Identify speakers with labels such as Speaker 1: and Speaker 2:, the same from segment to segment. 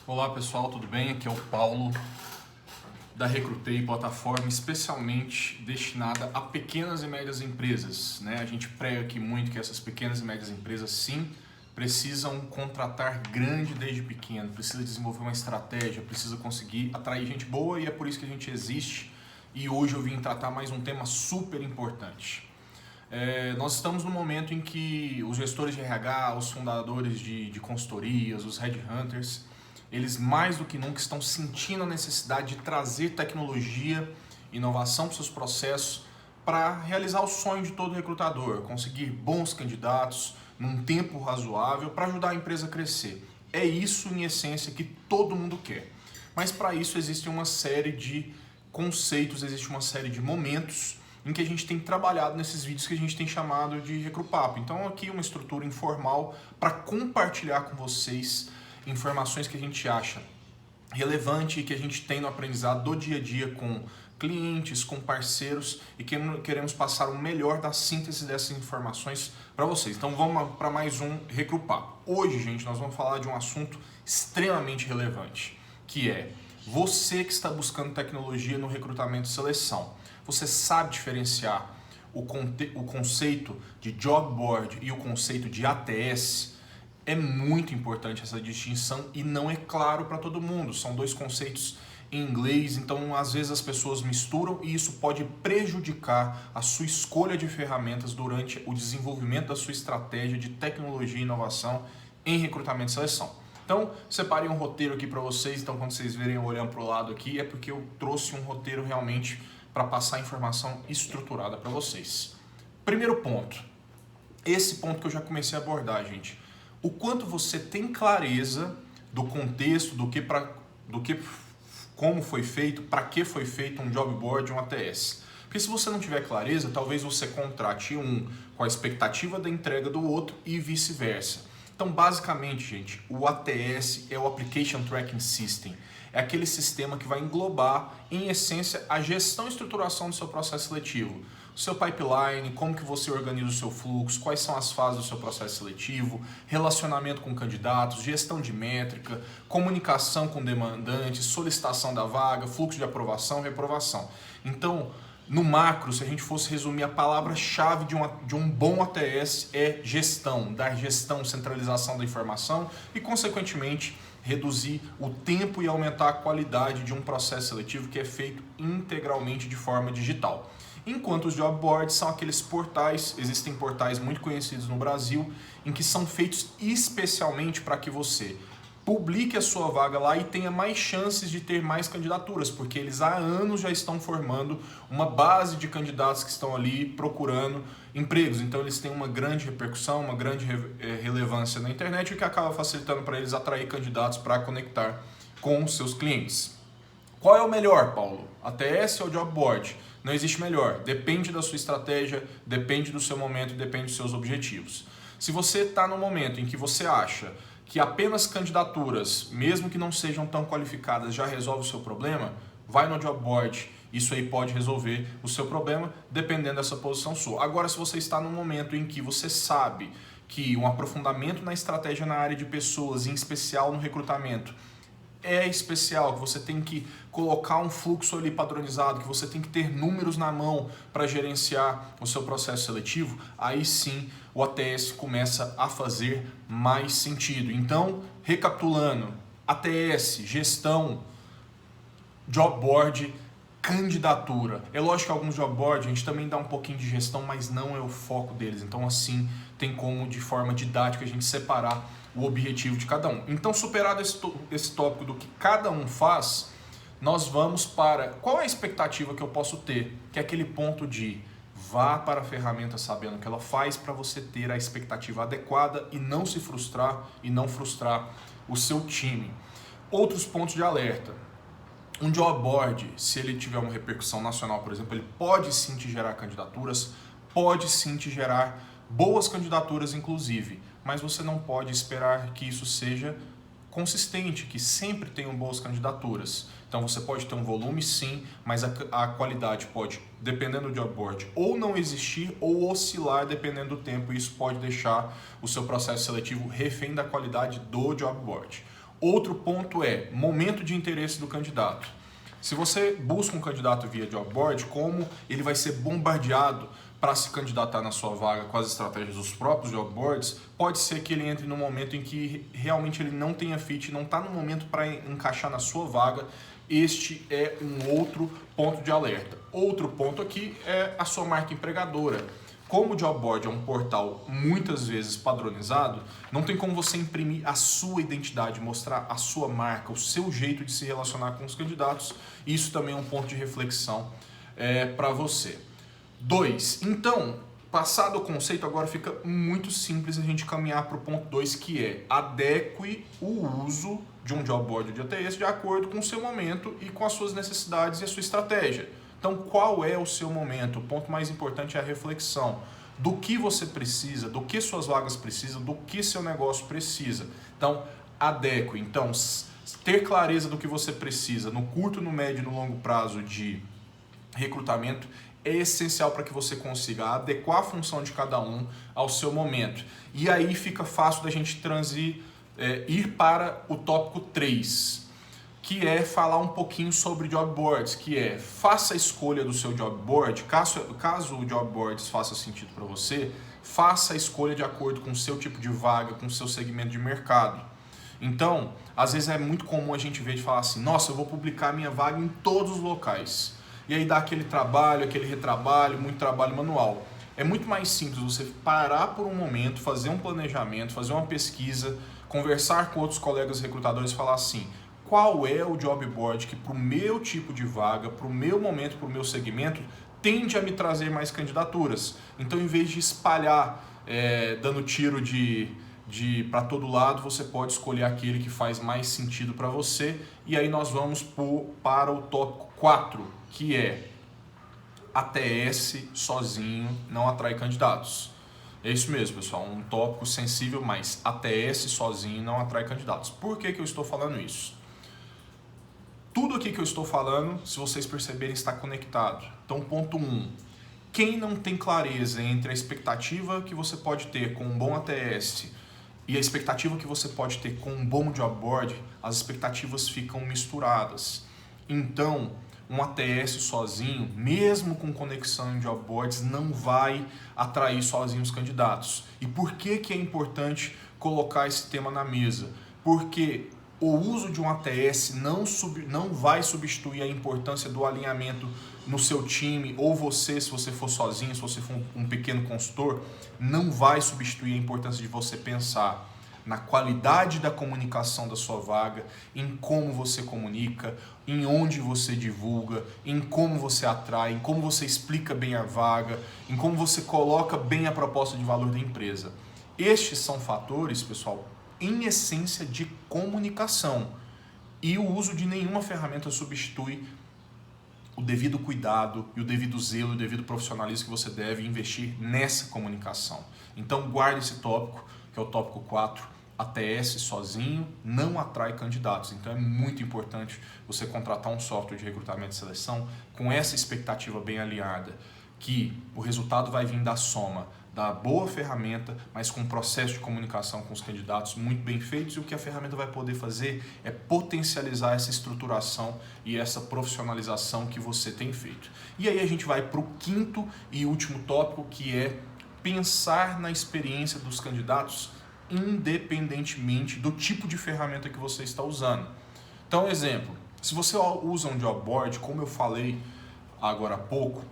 Speaker 1: Olá pessoal, tudo bem? Aqui é o Paulo da Recrutei, plataforma especialmente destinada a pequenas e médias empresas, né? A gente prega aqui muito que essas pequenas e médias empresas sim precisam contratar grande desde pequeno, precisa desenvolver uma estratégia, precisa conseguir atrair gente boa e é por isso que a gente existe. E hoje eu vim tratar mais um tema super importante. Nós estamos no momento em que os gestores de RH, os fundadores de consultorias, os headhunters, eles mais do que nunca estão sentindo a necessidade de trazer tecnologia, inovação para os seus processos para realizar o sonho de todo recrutador, conseguir bons candidatos num tempo razoável para ajudar a empresa a crescer. É isso, em essência, que todo mundo quer. Mas para isso existe uma série de conceitos, existe uma série de momentos em que a gente tem trabalhado nesses vídeos que a gente tem chamado de Recrupapo. Então aqui uma estrutura informal para compartilhar com vocês informações que a gente acha relevante e que a gente tem no aprendizado do dia a dia com clientes, com parceiros e que queremos passar o melhor da síntese dessas informações para vocês. Então vamos para mais um Recrupapo. Hoje, gente, nós vamos falar de um assunto extremamente relevante, que é você que está buscando tecnologia no recrutamento e seleção. Você sabe diferenciar o conceito de job board e o conceito de ATS? É muito importante essa distinção e não é claro para todo mundo. São dois conceitos em inglês, então às vezes as pessoas misturam e isso pode prejudicar a sua escolha de ferramentas durante o desenvolvimento da sua estratégia de tecnologia e inovação em recrutamento e seleção. Então, separei um roteiro aqui para vocês, então quando vocês verem eu olhando para o lado aqui, é porque eu trouxe um roteiro realmente para passar informação estruturada para vocês. Primeiro ponto, esse ponto que eu já comecei a abordar, gente. O quanto você tem clareza do contexto, como foi feito, para que foi feito um job board, um ATS. Porque se você não tiver clareza, talvez você contrate um com a expectativa da entrega do outro e vice-versa. Então, basicamente, gente, o ATS é o Application Tracking System. É aquele sistema que vai englobar, em essência, a gestão e estruturação do seu processo seletivo. O seu pipeline, como que você organiza o seu fluxo, quais são as fases do seu processo seletivo, relacionamento com candidatos, gestão de métrica, comunicação com demandantes, solicitação da vaga, fluxo de aprovação e reprovação. Então, no macro, se a gente fosse resumir, a palavra-chave de um bom ATS é gestão, dar gestão, centralização da informação e, consequentemente, reduzir o tempo e aumentar a qualidade de um processo seletivo que é feito integralmente de forma digital. Enquanto os job boards são aqueles portais, existem portais muito conhecidos no Brasil, em que são feitos especialmente para que você publique a sua vaga lá e tenha mais chances de ter mais candidaturas, porque eles há anos já estão formando uma base de candidatos que estão ali procurando empregos. Então eles têm uma grande repercussão, uma grande relevância na internet, o que acaba facilitando para eles atrair candidatos para conectar com os seus clientes. Qual é o melhor, Paulo? ATS ou job board? Não existe melhor. Depende da sua estratégia, depende do seu momento, depende dos seus objetivos. Se você está no momento em que você acha que apenas candidaturas, mesmo que não sejam tão qualificadas, já resolve o seu problema, vai no job board. Isso aí pode resolver o seu problema, dependendo dessa posição sua. Agora, se você está num momento em que você sabe que um aprofundamento na estratégia na área de pessoas, em especial no recrutamento, é especial, que você tem que colocar um fluxo ali padronizado, que você tem que ter números na mão para gerenciar o seu processo seletivo, aí sim o ATS começa a fazer mais sentido. Então, recapitulando, ATS, gestão, job board, candidatura. É lógico que alguns job boards a gente também dá um pouquinho de gestão, mas não é o foco deles. Então, assim, tem como de forma didática a gente separar o objetivo de cada um. Então, superado esse tópico do que cada um faz, nós vamos para qual é a expectativa que eu posso ter, que é aquele ponto de vá para a ferramenta sabendo o que ela faz para você ter a expectativa adequada e não se frustrar e não frustrar o seu time. Outros pontos de alerta. Um job board, se ele tiver uma repercussão nacional, por exemplo, ele pode sim te gerar candidaturas, pode sim te gerar boas candidaturas, inclusive, mas você não pode esperar que isso seja consistente, que sempre tenham boas candidaturas. Então você pode ter um volume sim, mas a qualidade pode, dependendo do job board, ou não existir ou oscilar dependendo do tempo, e isso pode deixar o seu processo seletivo refém da qualidade do job board. Outro ponto é momento de interesse do candidato. Se você busca um candidato via job board, como ele vai ser bombardeado para se candidatar na sua vaga com as estratégias dos próprios job boards, pode ser que ele entre num momento em que realmente ele não tenha fit, não está no momento para encaixar na sua vaga. Este é um outro ponto de alerta. Outro ponto aqui é a sua marca empregadora. Como o job board é um portal muitas vezes padronizado, não tem como você imprimir a sua identidade, mostrar a sua marca, o seu jeito de se relacionar com os candidatos. Isso também é um ponto de reflexão para você. 2. Então, passado o conceito, agora fica muito simples a gente caminhar para o ponto 2, que é adeque o uso de um job board de ATS de acordo com o seu momento e com as suas necessidades e a sua estratégia. Então, qual é o seu momento? O ponto mais importante é a reflexão. Do que você precisa, do que suas vagas precisam, do que seu negócio precisa. Então, adeque. Então, ter clareza do que você precisa no curto, no médio e no longo prazo de recrutamento é essencial para que você consiga adequar a função de cada um ao seu momento. E aí fica fácil da gente ir para o tópico 3. Que é falar um pouquinho sobre job boards, que é faça a escolha do seu job board, caso o job boards faça sentido para você, faça a escolha de acordo com o seu tipo de vaga, com o seu segmento de mercado. Então, às vezes é muito comum a gente ver de falar assim, nossa, eu vou publicar minha vaga em todos os locais. E aí dá aquele trabalho, aquele retrabalho, muito trabalho manual. É muito mais simples você parar por um momento, fazer um planejamento, fazer uma pesquisa, conversar com outros colegas recrutadores e falar assim, qual é o job board que para o meu tipo de vaga, para o meu momento, para o meu segmento, tende a me trazer mais candidaturas. Então, em vez de espalhar, dando tiro para todo lado, você pode escolher aquele que faz mais sentido para você. E aí nós vamos para o tópico 4, que é ATS sozinho não atrai candidatos. É isso mesmo, pessoal, um tópico sensível, mas ATS sozinho não atrai candidatos. Por que eu estou falando isso? Tudo aqui que eu estou falando, se vocês perceberem, está conectado. Então, ponto 1. Quem não tem clareza entre a expectativa que você pode ter com um bom ATS e a expectativa que você pode ter com um bom job board, as expectativas ficam misturadas. Então, um ATS sozinho, mesmo com conexão em job boards, não vai atrair sozinho os candidatos. E por que é importante colocar esse tema na mesa? Porque o uso de um ATS não vai substituir a importância do alinhamento no seu time, ou você, se você for sozinho, se você for um pequeno consultor, não vai substituir a importância de você pensar na qualidade da comunicação da sua vaga, em como você comunica, em onde você divulga, em como você atrai, em como você explica bem a vaga, em como você coloca bem a proposta de valor da empresa. Estes são fatores, pessoal, em essência de comunicação, e o uso de nenhuma ferramenta substitui o devido cuidado e o devido zelo, o devido profissionalismo que você deve investir nessa comunicação. Então guarde esse tópico, que é o tópico 4, ATS sozinho não atrai candidatos. Então é muito importante você contratar um software de recrutamento e seleção com essa expectativa bem alinhada, que o resultado vai vir da soma da boa ferramenta, mas com um processo de comunicação com os candidatos muito bem feitos, e o que a ferramenta vai poder fazer é potencializar essa estruturação e essa profissionalização que você tem feito. E aí a gente vai para o 5º e último tópico, que é pensar na experiência dos candidatos independentemente do tipo de ferramenta que você está usando. Então, exemplo, se você usa um job board, como eu falei agora há pouco,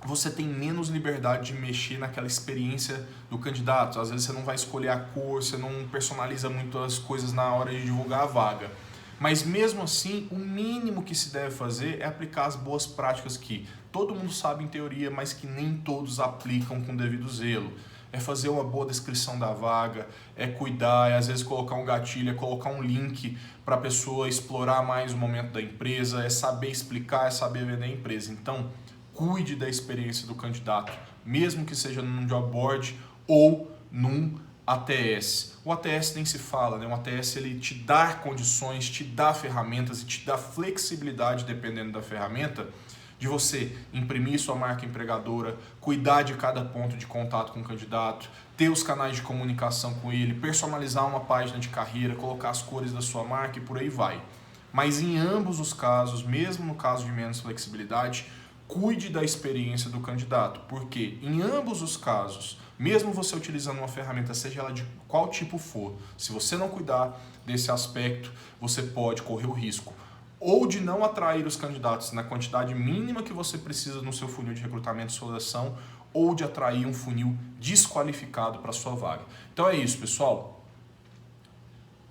Speaker 1: você tem menos liberdade de mexer naquela experiência do candidato. Às vezes você não vai escolher a cor, você não personaliza muito as coisas na hora de divulgar a vaga. Mas mesmo assim, o mínimo que se deve fazer é aplicar as boas práticas que todo mundo sabe em teoria, mas que nem todos aplicam com devido zelo. É fazer uma boa descrição da vaga, é cuidar, é às vezes colocar um gatilho, é colocar um link para a pessoa explorar mais o momento da empresa, é saber explicar, é saber vender a empresa. Então, cuide da experiência do candidato, mesmo que seja num job board ou num ATS. O ATS nem se fala, né? O ATS ele te dá condições, te dá ferramentas e te dá flexibilidade, dependendo da ferramenta, de você imprimir sua marca empregadora, cuidar de cada ponto de contato com o candidato, ter os canais de comunicação com ele, personalizar uma página de carreira, colocar as cores da sua marca e por aí vai. Mas em ambos os casos, mesmo no caso de menos flexibilidade, cuide da experiência do candidato, porque em ambos os casos, mesmo você utilizando uma ferramenta, seja ela de qual tipo for, se você não cuidar desse aspecto, você pode correr o risco ou de não atrair os candidatos na quantidade mínima que você precisa no seu funil de recrutamento e seleção, ou de atrair um funil desqualificado para a sua vaga. Então é isso, pessoal.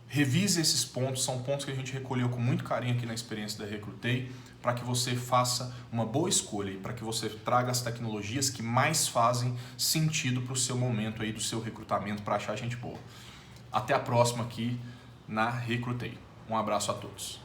Speaker 1: Revise esses pontos, são pontos que a gente recolheu com muito carinho aqui na experiência da Recrutei, para que você faça uma boa escolha e para que você traga as tecnologias que mais fazem sentido para o seu momento aí do seu recrutamento, para achar gente boa. Até a próxima aqui na Recrutei. Um abraço a todos.